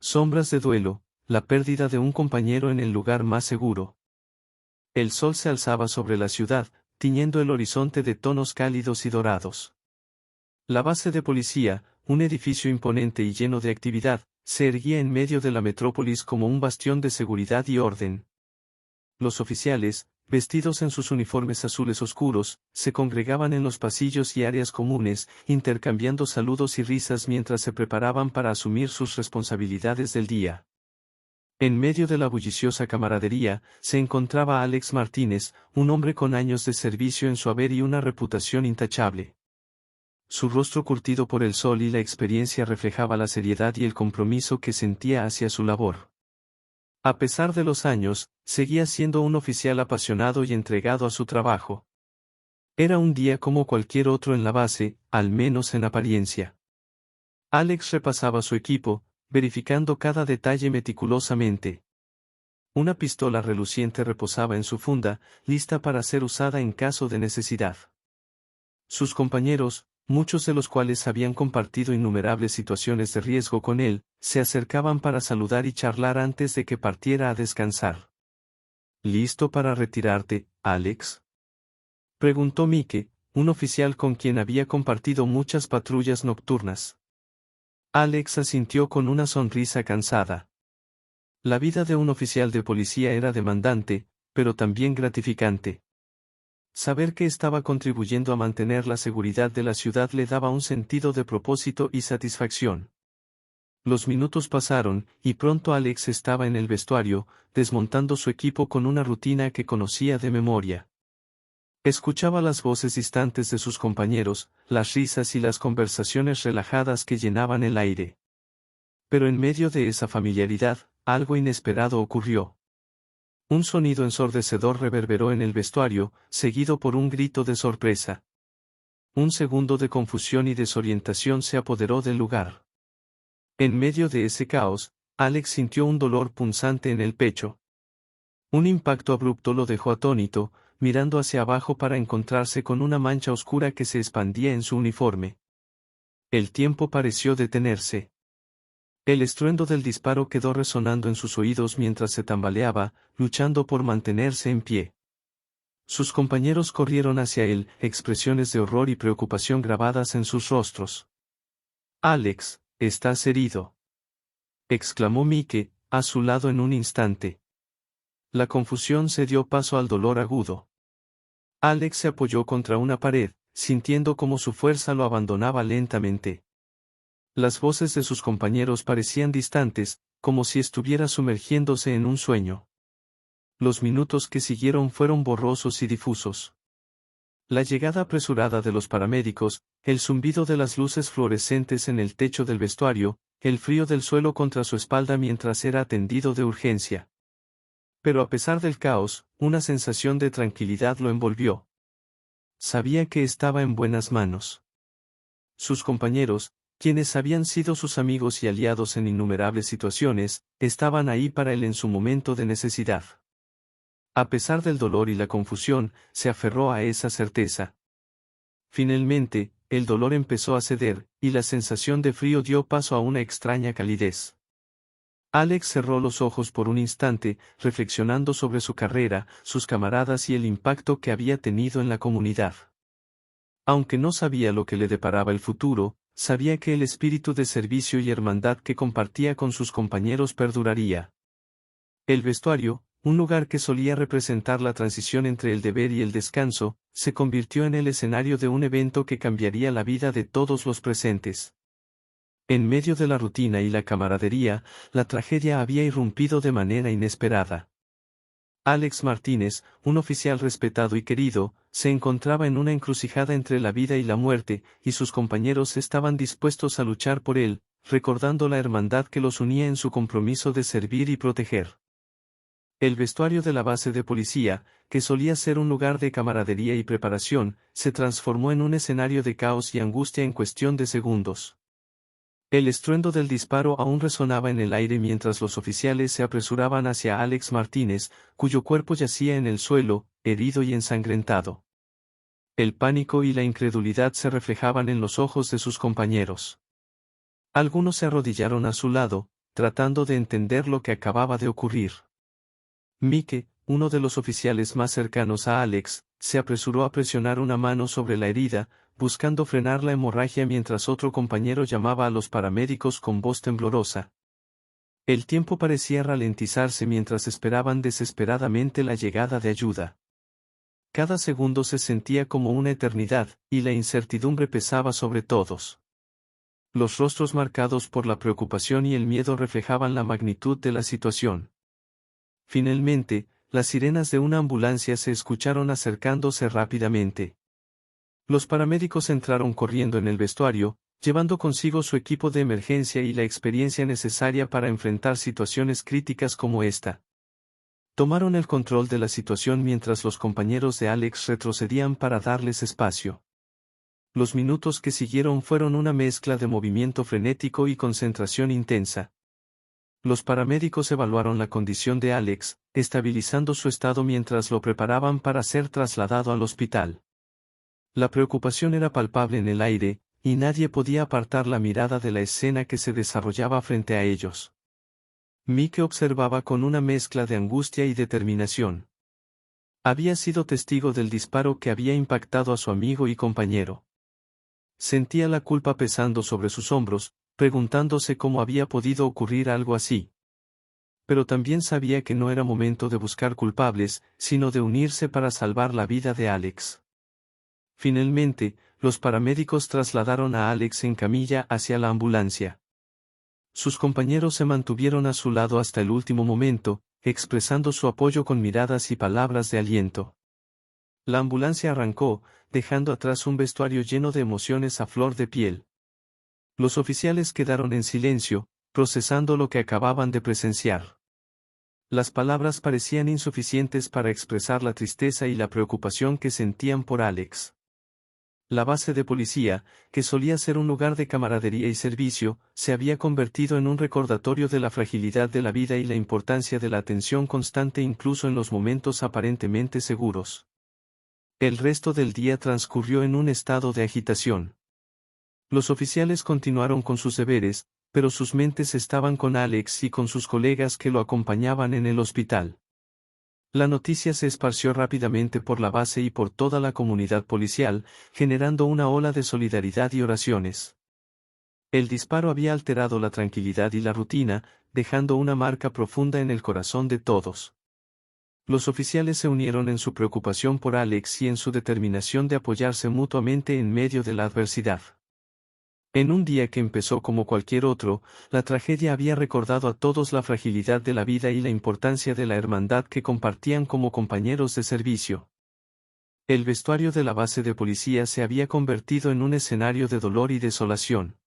Sombras de duelo, la pérdida de un compañero en el lugar más seguro. El sol se alzaba sobre la ciudad, tiñendo el horizonte de tonos cálidos y dorados. La base de policía, un edificio imponente y lleno de actividad, se erguía en medio de la metrópolis como un bastión de seguridad y orden. Los oficiales, vestidos en sus uniformes azules oscuros, se congregaban en los pasillos y áreas comunes, intercambiando saludos y risas mientras se preparaban para asumir sus responsabilidades del día. En medio de la bulliciosa camaradería, se encontraba Alex Martínez, un hombre con años de servicio en su haber y una reputación intachable. Su rostro curtido por el sol y la experiencia reflejaba la seriedad y el compromiso que sentía hacia su labor. A pesar de los años, seguía siendo un oficial apasionado y entregado a su trabajo. Era un día como cualquier otro en la base, al menos en apariencia. Alex repasaba su equipo, verificando cada detalle meticulosamente. Una pistola reluciente reposaba en su funda, lista para ser usada en caso de necesidad. Sus compañeros, muchos de los cuales habían compartido innumerables situaciones de riesgo con él, se acercaban para saludar y charlar antes de que partiera a descansar. ¿Listo para retirarte, Alex?, preguntó Mike, un oficial con quien había compartido muchas patrullas nocturnas. Alex asintió con una sonrisa cansada. La vida de un oficial de policía era demandante, pero también gratificante. Saber que estaba contribuyendo a mantener la seguridad de la ciudad le daba un sentido de propósito y satisfacción. Los minutos pasaron, y pronto Alex estaba en el vestuario, desmontando su equipo con una rutina que conocía de memoria. Escuchaba las voces distantes de sus compañeros, las risas y las conversaciones relajadas que llenaban el aire. Pero en medio de esa familiaridad, algo inesperado ocurrió. Un sonido ensordecedor reverberó en el vestuario, seguido por un grito de sorpresa. Un segundo de confusión y desorientación se apoderó del lugar. En medio de ese caos, Alex sintió un dolor punzante en el pecho. Un impacto abrupto lo dejó atónito, mirando hacia abajo para encontrarse con una mancha oscura que se expandía en su uniforme. El tiempo pareció detenerse. El estruendo del disparo quedó resonando en sus oídos mientras se tambaleaba, luchando por mantenerse en pie. Sus compañeros corrieron hacia él, expresiones de horror y preocupación grabadas en sus rostros. «Alex, estás herido», exclamó Mike, a su lado en un instante. La confusión dio paso al dolor agudo. Alex se apoyó contra una pared, sintiendo como su fuerza lo abandonaba lentamente. Las voces de sus compañeros parecían distantes, como si estuviera sumergiéndose en un sueño. Los minutos que siguieron fueron borrosos y difusos. La llegada apresurada de los paramédicos, el zumbido de las luces fluorescentes en el techo del vestuario, el frío del suelo contra su espalda mientras era atendido de urgencia. Pero a pesar del caos, una sensación de tranquilidad lo envolvió. Sabía que estaba en buenas manos. Sus compañeros, quienes habían sido sus amigos y aliados en innumerables situaciones, estaban ahí para él en su momento de necesidad. A pesar del dolor y la confusión, se aferró a esa certeza. Finalmente, el dolor empezó a ceder, y la sensación de frío dio paso a una extraña calidez. Alex cerró los ojos por un instante, reflexionando sobre su carrera, sus camaradas y el impacto que había tenido en la comunidad. Aunque no sabía lo que le deparaba el futuro, sabía que el espíritu de servicio y hermandad que compartía con sus compañeros perduraría. El vestuario, un lugar que solía representar la transición entre el deber y el descanso, se convirtió en el escenario de un evento que cambiaría la vida de todos los presentes. En medio de la rutina y la camaradería, la tragedia había irrumpido de manera inesperada. Alex Martínez, un oficial respetado y querido, se encontraba en una encrucijada entre la vida y la muerte, y sus compañeros estaban dispuestos a luchar por él, recordando la hermandad que los unía en su compromiso de servir y proteger. El vestuario de la base de policía, que solía ser un lugar de camaradería y preparación, se transformó en un escenario de caos y angustia en cuestión de segundos. El estruendo del disparo aún resonaba en el aire mientras los oficiales se apresuraban hacia Alex Martínez, cuyo cuerpo yacía en el suelo, herido y ensangrentado. El pánico y la incredulidad se reflejaban en los ojos de sus compañeros. Algunos se arrodillaron a su lado, tratando de entender lo que acababa de ocurrir. Mike, uno de los oficiales más cercanos a Alex, se apresuró a presionar una mano sobre la herida, buscando frenar la hemorragia mientras otro compañero llamaba a los paramédicos con voz temblorosa. El tiempo parecía ralentizarse mientras esperaban desesperadamente la llegada de ayuda. Cada segundo se sentía como una eternidad, y la incertidumbre pesaba sobre todos. Los rostros marcados por la preocupación y el miedo reflejaban la magnitud de la situación. Finalmente, las sirenas de una ambulancia se escucharon acercándose rápidamente. Los paramédicos entraron corriendo en el vestuario, llevando consigo su equipo de emergencia y la experiencia necesaria para enfrentar situaciones críticas como esta. Tomaron el control de la situación mientras los compañeros de Alex retrocedían para darles espacio. Los minutos que siguieron fueron una mezcla de movimiento frenético y concentración intensa. Los paramédicos evaluaron la condición de Alex, estabilizando su estado mientras lo preparaban para ser trasladado al hospital. La preocupación era palpable en el aire, y nadie podía apartar la mirada de la escena que se desarrollaba frente a ellos. Mike observaba con una mezcla de angustia y determinación. Había sido testigo del disparo que había impactado a su amigo y compañero. Sentía la culpa pesando sobre sus hombros, preguntándose cómo había podido ocurrir algo así. Pero también sabía que no era momento de buscar culpables, sino de unirse para salvar la vida de Alex. Finalmente, los paramédicos trasladaron a Alex en camilla hacia la ambulancia. Sus compañeros se mantuvieron a su lado hasta el último momento, expresando su apoyo con miradas y palabras de aliento. La ambulancia arrancó, dejando atrás un vestuario lleno de emociones a flor de piel. Los oficiales quedaron en silencio, procesando lo que acababan de presenciar. Las palabras parecían insuficientes para expresar la tristeza y la preocupación que sentían por Alex. La base de policía, que solía ser un lugar de camaradería y servicio, se había convertido en un recordatorio de la fragilidad de la vida y la importancia de la atención constante incluso en los momentos aparentemente seguros. El resto del día transcurrió en un estado de agitación. Los oficiales continuaron con sus deberes, pero sus mentes estaban con Alex y con sus colegas que lo acompañaban en el hospital. La noticia se esparció rápidamente por la base y por toda la comunidad policial, generando una ola de solidaridad y oraciones. El disparo había alterado la tranquilidad y la rutina, dejando una marca profunda en el corazón de todos. Los oficiales se unieron en su preocupación por Alex y en su determinación de apoyarse mutuamente en medio de la adversidad. En un día que empezó como cualquier otro, la tragedia había recordado a todos la fragilidad de la vida y la importancia de la hermandad que compartían como compañeros de servicio. El vestuario de la base de policía se había convertido en un escenario de dolor y desolación.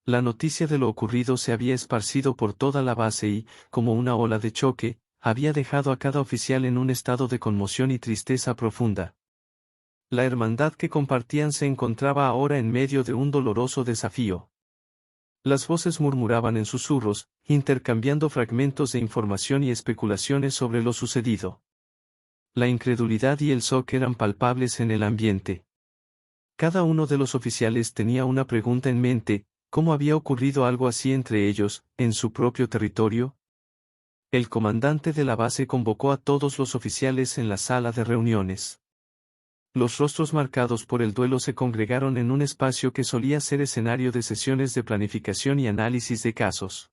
La noticia de lo ocurrido se había esparcido por toda la base y, como una ola de choque, había dejado a cada oficial en un estado de conmoción y tristeza profunda. La hermandad que compartían se encontraba ahora en medio de un doloroso desafío. Las voces murmuraban en susurros, intercambiando fragmentos de información y especulaciones sobre lo sucedido. La incredulidad y el shock eran palpables en el ambiente. Cada uno de los oficiales tenía una pregunta en mente: ¿cómo había ocurrido algo así entre ellos, en su propio territorio? El comandante de la base convocó a todos los oficiales en la sala de reuniones. Los rostros marcados por el duelo se congregaron en un espacio que solía ser escenario de sesiones de planificación y análisis de casos.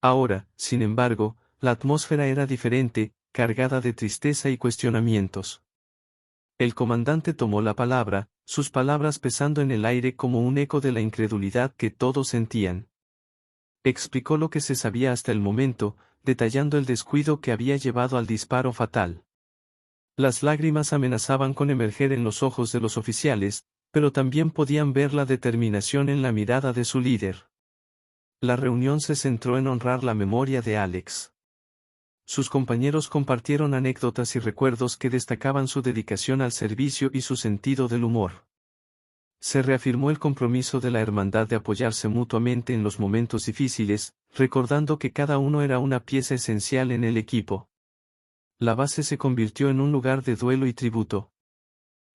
Ahora, sin embargo, la atmósfera era diferente, cargada de tristeza y cuestionamientos. El comandante tomó la palabra, sus palabras pesando en el aire como un eco de la incredulidad que todos sentían. Explicó lo que se sabía hasta el momento, detallando el descuido que había llevado al disparo fatal. Las lágrimas amenazaban con emerger en los ojos de los oficiales, pero también podían ver la determinación en la mirada de su líder. La reunión se centró en honrar la memoria de Alex. Sus compañeros compartieron anécdotas y recuerdos que destacaban su dedicación al servicio y su sentido del humor. Se reafirmó el compromiso de la hermandad de apoyarse mutuamente en los momentos difíciles, recordando que cada uno era una pieza esencial en el equipo. La base se convirtió en un lugar de duelo y tributo.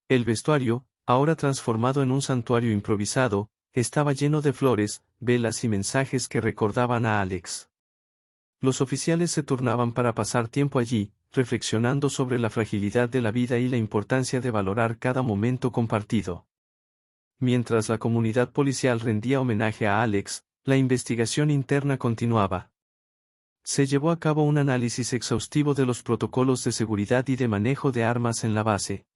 El vestuario, ahora transformado en un santuario improvisado, estaba lleno de flores, velas y mensajes que recordaban a Alex. Los oficiales se turnaban para pasar tiempo allí, reflexionando sobre la fragilidad de la vida y la importancia de valorar cada momento compartido. Mientras la comunidad policial rendía homenaje a Alex, la investigación interna continuaba. Se llevó a cabo un análisis exhaustivo de los protocolos de seguridad y de manejo de armas en la base.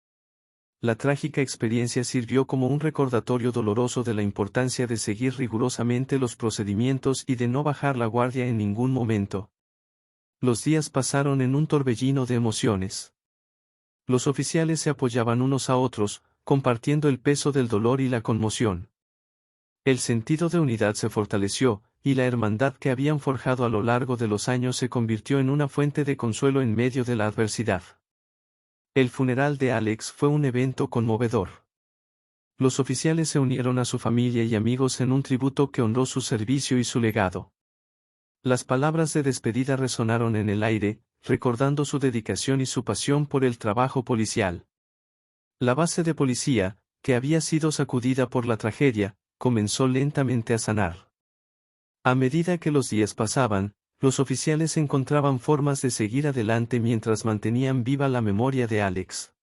La trágica experiencia sirvió como un recordatorio doloroso de la importancia de seguir rigurosamente los procedimientos y de no bajar la guardia en ningún momento. Los días pasaron en un torbellino de emociones. Los oficiales se apoyaban unos a otros, compartiendo el peso del dolor y la conmoción. El sentido de unidad se fortaleció, y la hermandad que habían forjado a lo largo de los años se convirtió en una fuente de consuelo en medio de la adversidad. El funeral de Alex fue un evento conmovedor. Los oficiales se unieron a su familia y amigos en un tributo que honró su servicio y su legado. Las palabras de despedida resonaron en el aire, recordando su dedicación y su pasión por el trabajo policial. La base de policía, que había sido sacudida por la tragedia, comenzó lentamente a sanar. A medida que los días pasaban, los oficiales encontraban formas de seguir adelante mientras mantenían viva la memoria de Alex.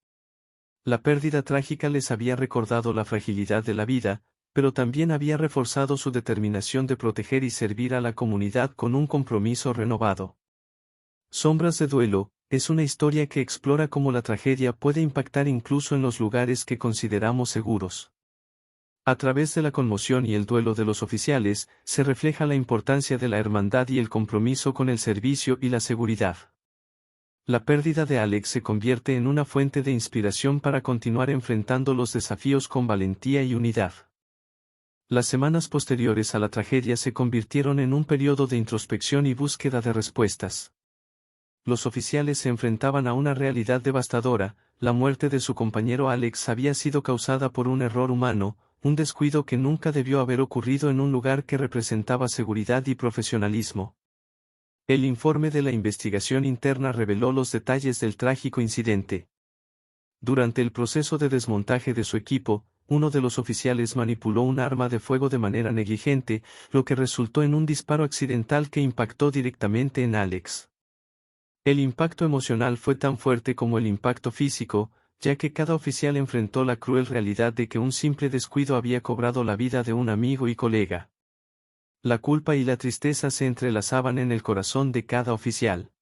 La pérdida trágica les había recordado la fragilidad de la vida, pero también había reforzado su determinación de proteger y servir a la comunidad con un compromiso renovado. Sombras de duelo es una historia que explora cómo la tragedia puede impactar incluso en los lugares que consideramos seguros. A través de la conmoción y el duelo de los oficiales, se refleja la importancia de la hermandad y el compromiso con el servicio y la seguridad. La pérdida de Alex se convierte en una fuente de inspiración para continuar enfrentando los desafíos con valentía y unidad. Las semanas posteriores a la tragedia se convirtieron en un periodo de introspección y búsqueda de respuestas. Los oficiales se enfrentaban a una realidad devastadora: la muerte de su compañero Alex había sido causada por un error humano, un descuido que nunca debió haber ocurrido en un lugar que representaba seguridad y profesionalismo. El informe de la investigación interna reveló los detalles del trágico incidente. Durante el proceso de desmontaje de su equipo, uno de los oficiales manipuló un arma de fuego de manera negligente, lo que resultó en un disparo accidental que impactó directamente en Alex. El impacto emocional fue tan fuerte como el impacto físico, ya que cada oficial enfrentó la cruel realidad de que un simple descuido había cobrado la vida de un amigo y colega. La culpa y la tristeza se entrelazaban en el corazón de cada oficial.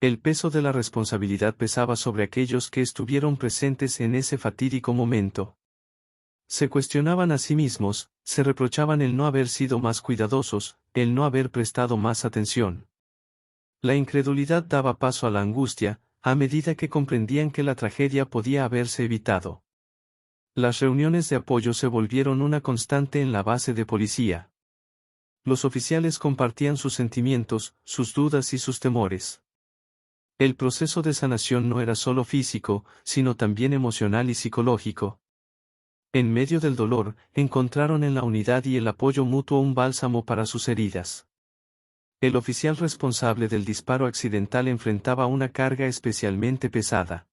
El peso de la responsabilidad pesaba sobre aquellos que estuvieron presentes en ese fatídico momento. Se cuestionaban a sí mismos, se reprochaban el no haber sido más cuidadosos, el no haber prestado más atención. La incredulidad daba paso a la angustia, a medida que comprendían que la tragedia podía haberse evitado. Las reuniones de apoyo se volvieron una constante en la base de policía. Los oficiales compartían sus sentimientos, sus dudas y sus temores. El proceso de sanación no era solo físico, sino también emocional y psicológico. En medio del dolor, encontraron en la unidad y el apoyo mutuo un bálsamo para sus heridas. El oficial responsable del disparo accidental enfrentaba una carga especialmente pesada.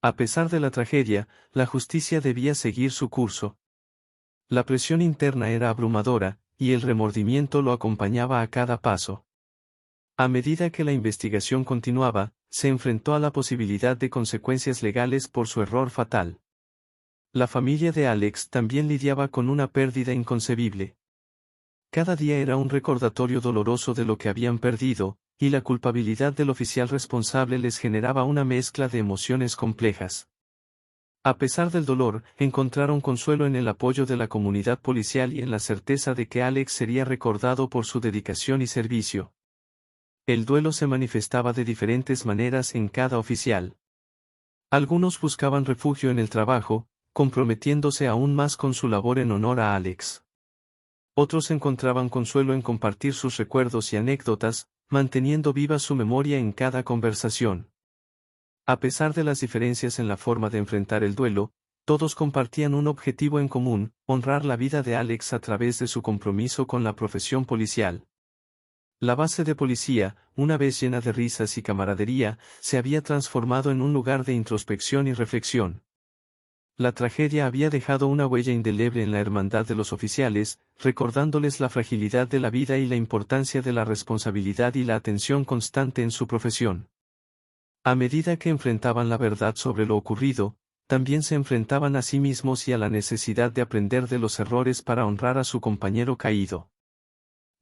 A pesar de la tragedia, la justicia debía seguir su curso. La presión interna era abrumadora, y el remordimiento lo acompañaba a cada paso. A medida que la investigación continuaba, se enfrentó a la posibilidad de consecuencias legales por su error fatal. La familia de Alex también lidiaba con una pérdida inconcebible. Cada día era un recordatorio doloroso de lo que habían perdido, y la culpabilidad del oficial responsable les generaba una mezcla de emociones complejas. A pesar del dolor, encontraron consuelo en el apoyo de la comunidad policial y en la certeza de que Alex sería recordado por su dedicación y servicio. El duelo se manifestaba de diferentes maneras en cada oficial. Algunos buscaban refugio en el trabajo, comprometiéndose aún más con su labor en honor a Alex. Otros encontraban consuelo en compartir sus recuerdos y anécdotas, manteniendo viva su memoria en cada conversación. A pesar de las diferencias en la forma de enfrentar el duelo, todos compartían un objetivo en común: honrar la vida de Alex a través de su compromiso con la profesión policial. La base de policía, una vez llena de risas y camaradería, se había transformado en un lugar de introspección y reflexión. La tragedia había dejado una huella indeleble en la hermandad de los oficiales, recordándoles la fragilidad de la vida y la importancia de la responsabilidad y la atención constante en su profesión. A medida que enfrentaban la verdad sobre lo ocurrido, también se enfrentaban a sí mismos y a la necesidad de aprender de los errores para honrar a su compañero caído.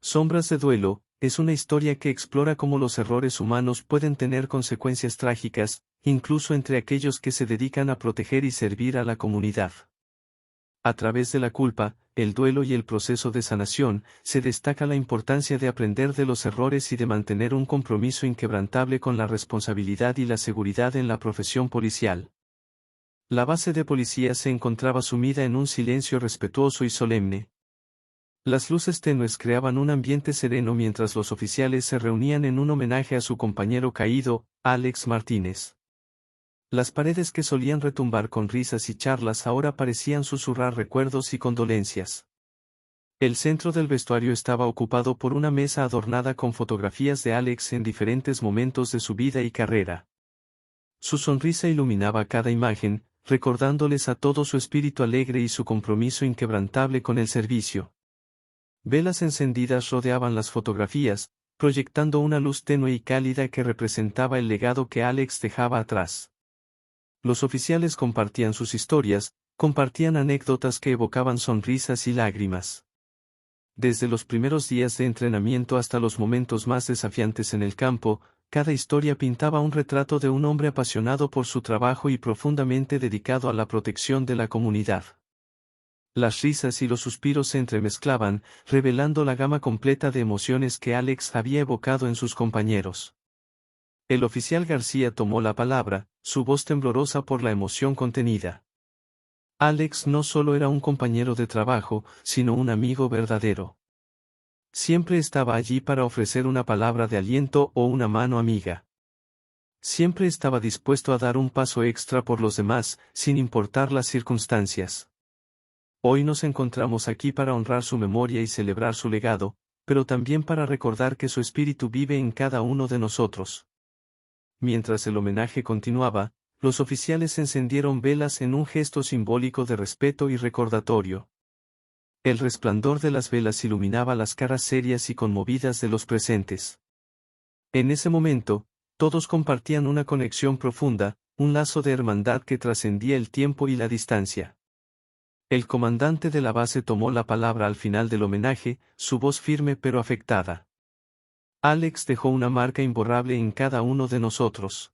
Sombras de duelo, es una historia que explora cómo los errores humanos pueden tener consecuencias trágicas, incluso entre aquellos que se dedican a proteger y servir a la comunidad. A través de la culpa, el duelo y el proceso de sanación, se destaca la importancia de aprender de los errores y de mantener un compromiso inquebrantable con la responsabilidad y la seguridad en la profesión policial. La base de policía se encontraba sumida en un silencio respetuoso y solemne. Las luces tenues creaban un ambiente sereno mientras los oficiales se reunían en un homenaje a su compañero caído, Alex Martínez. Las paredes que solían retumbar con risas y charlas ahora parecían susurrar recuerdos y condolencias. El centro del vestuario estaba ocupado por una mesa adornada con fotografías de Alex en diferentes momentos de su vida y carrera. Su sonrisa iluminaba cada imagen, recordándoles a todos su espíritu alegre y su compromiso inquebrantable con el servicio. Velas encendidas rodeaban las fotografías, proyectando una luz tenue y cálida que representaba el legado que Alex dejaba atrás. Los oficiales compartían sus historias, compartían anécdotas que evocaban sonrisas y lágrimas. Desde los primeros días de entrenamiento hasta los momentos más desafiantes en el campo, cada historia pintaba un retrato de un hombre apasionado por su trabajo y profundamente dedicado a la protección de la comunidad. Las risas y los suspiros se entremezclaban, revelando la gama completa de emociones que Alex había evocado en sus compañeros. El oficial García tomó la palabra, su voz temblorosa por la emoción contenida. Alex no solo era un compañero de trabajo, sino un amigo verdadero. Siempre estaba allí para ofrecer una palabra de aliento o una mano amiga. Siempre estaba dispuesto a dar un paso extra por los demás, sin importar las circunstancias. Hoy nos encontramos aquí para honrar su memoria y celebrar su legado, pero también para recordar que su espíritu vive en cada uno de nosotros. Mientras el homenaje continuaba, los oficiales encendieron velas en un gesto simbólico de respeto y recordatorio. El resplandor de las velas iluminaba las caras serias y conmovidas de los presentes. En ese momento, todos compartían una conexión profunda, un lazo de hermandad que trascendía el tiempo y la distancia. El comandante de la base tomó la palabra al final del homenaje, su voz firme pero afectada. Alex dejó una marca imborrable en cada uno de nosotros.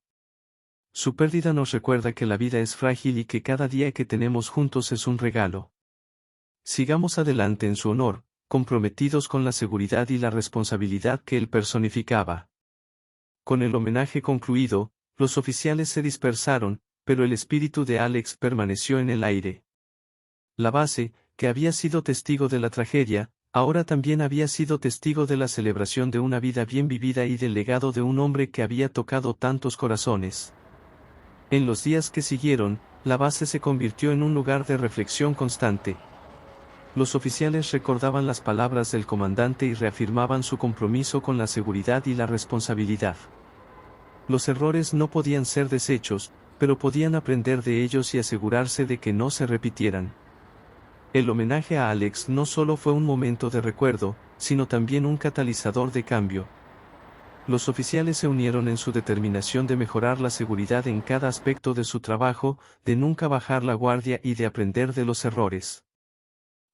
Su pérdida nos recuerda que la vida es frágil y que cada día que tenemos juntos es un regalo. Sigamos adelante en su honor, comprometidos con la seguridad y la responsabilidad que él personificaba. Con el homenaje concluido, los oficiales se dispersaron, pero el espíritu de Alex permaneció en el aire. La base, que había sido testigo de la tragedia, ahora también había sido testigo de la celebración de una vida bien vivida y del legado de un hombre que había tocado tantos corazones. En los días que siguieron, la base se convirtió en un lugar de reflexión constante. Los oficiales recordaban las palabras del comandante y reafirmaban su compromiso con la seguridad y la responsabilidad. Los errores no podían ser deshechos, pero podían aprender de ellos y asegurarse de que no se repitieran. El homenaje a Alex no solo fue un momento de recuerdo, sino también un catalizador de cambio. Los oficiales se unieron en su determinación de mejorar la seguridad en cada aspecto de su trabajo, de nunca bajar la guardia y de aprender de los errores.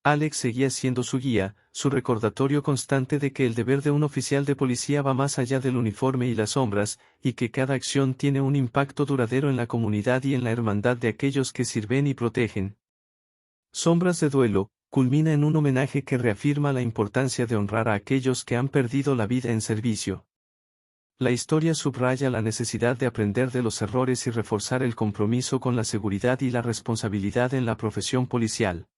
Alex seguía siendo su guía, su recordatorio constante de que el deber de un oficial de policía va más allá del uniforme y las sombras, y que cada acción tiene un impacto duradero en la comunidad y en la hermandad de aquellos que sirven y protegen. Sombras de duelo, culmina en un homenaje que reafirma la importancia de honrar a aquellos que han perdido la vida en servicio. La historia subraya la necesidad de aprender de los errores y reforzar el compromiso con la seguridad y la responsabilidad en la profesión policial.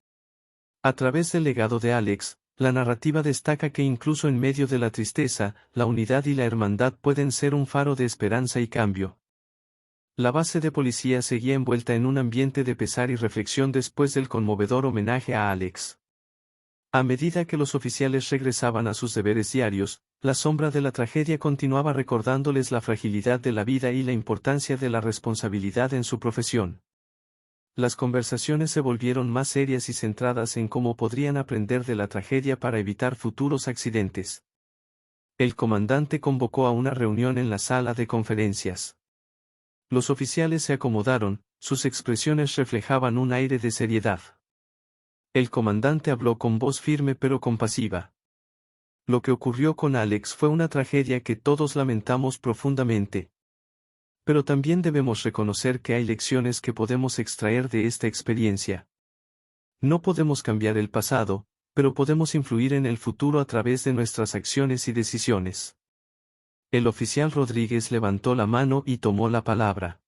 A través del legado de Alex, la narrativa destaca que incluso en medio de la tristeza, la unidad y la hermandad pueden ser un faro de esperanza y cambio. La base de policía seguía envuelta en un ambiente de pesar y reflexión después del conmovedor homenaje a Alex. A medida que los oficiales regresaban a sus deberes diarios, la sombra de la tragedia continuaba recordándoles la fragilidad de la vida y la importancia de la responsabilidad en su profesión. Las conversaciones se volvieron más serias y centradas en cómo podrían aprender de la tragedia para evitar futuros accidentes. El comandante convocó a una reunión en la sala de conferencias. Los oficiales se acomodaron, sus expresiones reflejaban un aire de seriedad. El comandante habló con voz firme pero compasiva. Lo que ocurrió con Alex fue una tragedia que todos lamentamos profundamente. Pero también debemos reconocer que hay lecciones que podemos extraer de esta experiencia. No podemos cambiar el pasado, pero podemos influir en el futuro a través de nuestras acciones y decisiones. El oficial Rodríguez levantó la mano y tomó la palabra.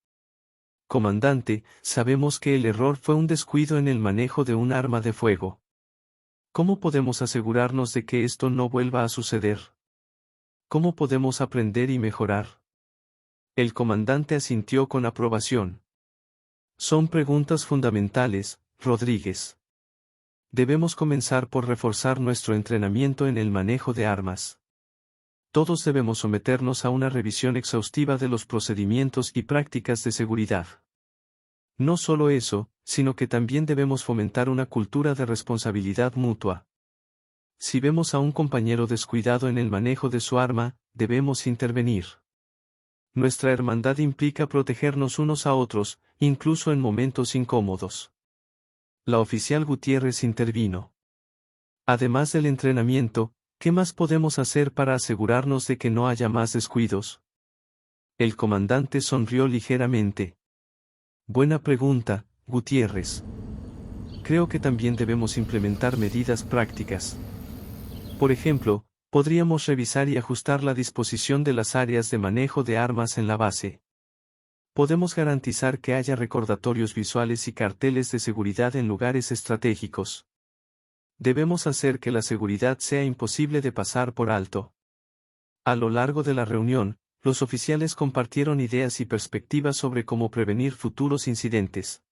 Comandante, sabemos que el error fue un descuido en el manejo de un arma de fuego. ¿Cómo podemos asegurarnos de que esto no vuelva a suceder? ¿Cómo podemos aprender y mejorar? El comandante asintió con aprobación. Son preguntas fundamentales, Rodríguez. Debemos comenzar por reforzar nuestro entrenamiento en el manejo de armas. Todos debemos someternos a una revisión exhaustiva de los procedimientos y prácticas de seguridad. No solo eso, sino que también debemos fomentar una cultura de responsabilidad mutua. Si vemos a un compañero descuidado en el manejo de su arma, debemos intervenir. Nuestra hermandad implica protegernos unos a otros, incluso en momentos incómodos. La oficial Gutiérrez intervino. Además del entrenamiento, ¿qué más podemos hacer para asegurarnos de que no haya más descuidos? El comandante sonrió ligeramente. Buena pregunta, Gutiérrez. Creo que también debemos implementar medidas prácticas. Por ejemplo, podríamos revisar y ajustar la disposición de las áreas de manejo de armas en la base. Podemos garantizar que haya recordatorios visuales y carteles de seguridad en lugares estratégicos. Debemos hacer que la seguridad sea imposible de pasar por alto. A lo largo de la reunión, los oficiales compartieron ideas y perspectivas sobre cómo prevenir futuros incidentes.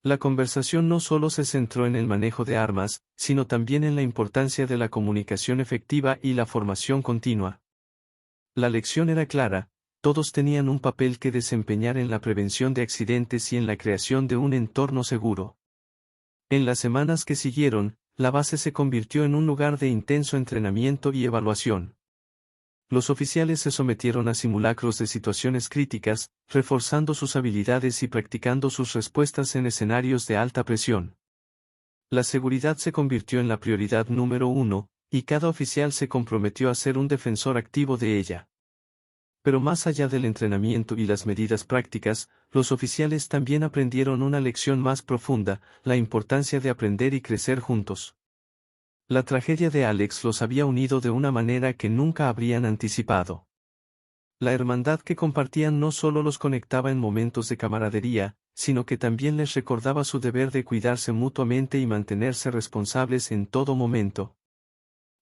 La conversación no solo se centró en el manejo de armas, sino también en la importancia de la comunicación efectiva y la formación continua. La lección era clara, todos tenían un papel que desempeñar en la prevención de accidentes y en la creación de un entorno seguro. En las semanas que siguieron, la base se convirtió en un lugar de intenso entrenamiento y evaluación. Los oficiales se sometieron a simulacros de situaciones críticas, reforzando sus habilidades y practicando sus respuestas en escenarios de alta presión. La seguridad se convirtió en la prioridad número 1, y cada oficial se comprometió a ser un defensor activo de ella. Pero más allá del entrenamiento y las medidas prácticas, los oficiales también aprendieron una lección más profunda, la importancia de aprender y crecer juntos. La tragedia de Alex los había unido de una manera que nunca habrían anticipado. La hermandad que compartían no solo los conectaba en momentos de camaradería, sino que también les recordaba su deber de cuidarse mutuamente y mantenerse responsables en todo momento.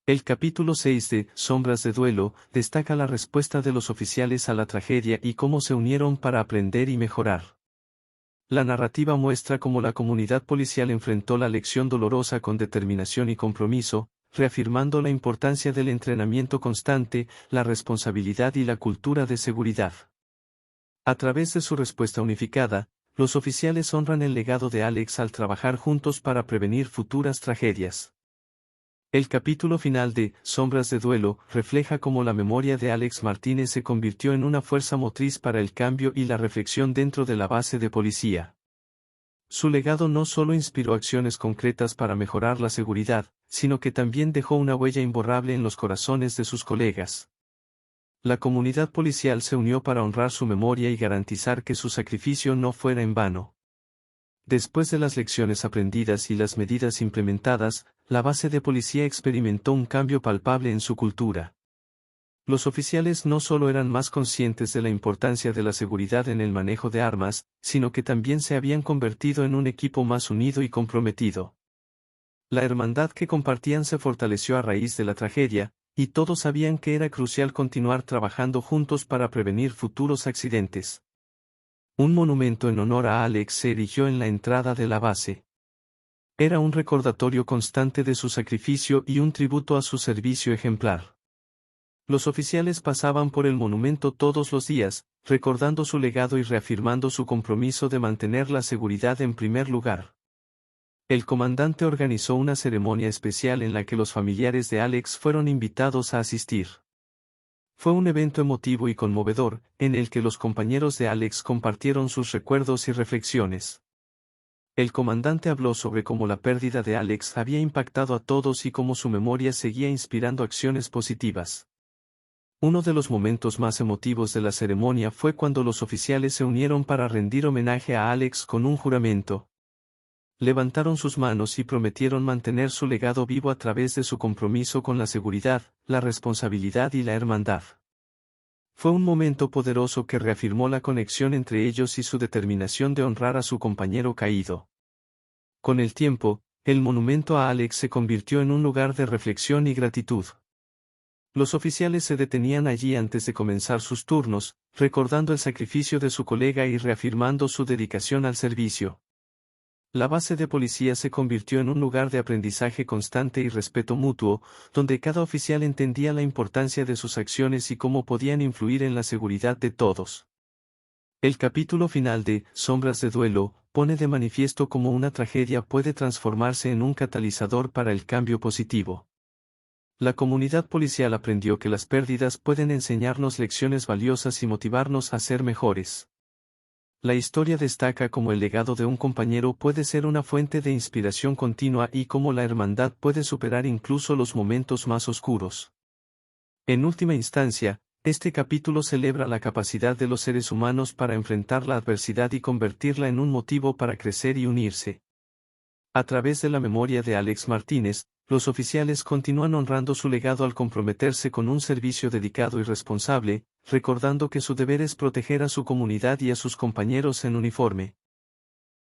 El capítulo 6 de Sombras de Duelo destaca la respuesta de los oficiales a la tragedia y cómo se unieron para aprender y mejorar. La narrativa muestra cómo la comunidad policial enfrentó la lección dolorosa con determinación y compromiso, reafirmando la importancia del entrenamiento constante, la responsabilidad y la cultura de seguridad. A través de su respuesta unificada, los oficiales honran el legado de Alex al trabajar juntos para prevenir futuras tragedias. El capítulo final de Sombras de Duelo refleja cómo la memoria de Alex Martínez se convirtió en una fuerza motriz para el cambio y la reflexión dentro de la base de policía. Su legado no solo inspiró acciones concretas para mejorar la seguridad, sino que también dejó una huella imborrable en los corazones de sus colegas. La comunidad policial se unió para honrar su memoria y garantizar que su sacrificio no fuera en vano. Después de las lecciones aprendidas y las medidas implementadas, la base de policía experimentó un cambio palpable en su cultura. Los oficiales no solo eran más conscientes de la importancia de la seguridad en el manejo de armas, sino que también se habían convertido en un equipo más unido y comprometido. La hermandad que compartían se fortaleció a raíz de la tragedia, y todos sabían que era crucial continuar trabajando juntos para prevenir futuros accidentes. Un monumento en honor a Alex se erigió en la entrada de la base. Era un recordatorio constante de su sacrificio y un tributo a su servicio ejemplar. Los oficiales pasaban por el monumento todos los días, recordando su legado y reafirmando su compromiso de mantener la seguridad en primer lugar. El comandante organizó una ceremonia especial en la que los familiares de Alex fueron invitados a asistir. Fue un evento emotivo y conmovedor, en el que los compañeros de Alex compartieron sus recuerdos y reflexiones. El comandante habló sobre cómo la pérdida de Alex había impactado a todos y cómo su memoria seguía inspirando acciones positivas. Uno de los momentos más emotivos de la ceremonia fue cuando los oficiales se unieron para rendir homenaje a Alex con un juramento. Levantaron sus manos y prometieron mantener su legado vivo a través de su compromiso con la seguridad, la responsabilidad y la hermandad. Fue un momento poderoso que reafirmó la conexión entre ellos y su determinación de honrar a su compañero caído. Con el tiempo, el monumento a Alex se convirtió en un lugar de reflexión y gratitud. Los oficiales se detenían allí antes de comenzar sus turnos, recordando el sacrificio de su colega y reafirmando su dedicación al servicio. La base de policía se convirtió en un lugar de aprendizaje constante y respeto mutuo, donde cada oficial entendía la importancia de sus acciones y cómo podían influir en la seguridad de todos. El capítulo final de Sombras de Duelo pone de manifiesto cómo una tragedia puede transformarse en un catalizador para el cambio positivo. La comunidad policial aprendió que las pérdidas pueden enseñarnos lecciones valiosas y motivarnos a ser mejores. La historia destaca cómo el legado de un compañero puede ser una fuente de inspiración continua y cómo la hermandad puede superar incluso los momentos más oscuros. En última instancia, este capítulo celebra la capacidad de los seres humanos para enfrentar la adversidad y convertirla en un motivo para crecer y unirse. A través de la memoria de Alex Martínez, los oficiales continúan honrando su legado al comprometerse con un servicio dedicado y responsable, recordando que su deber es proteger a su comunidad y a sus compañeros en uniforme.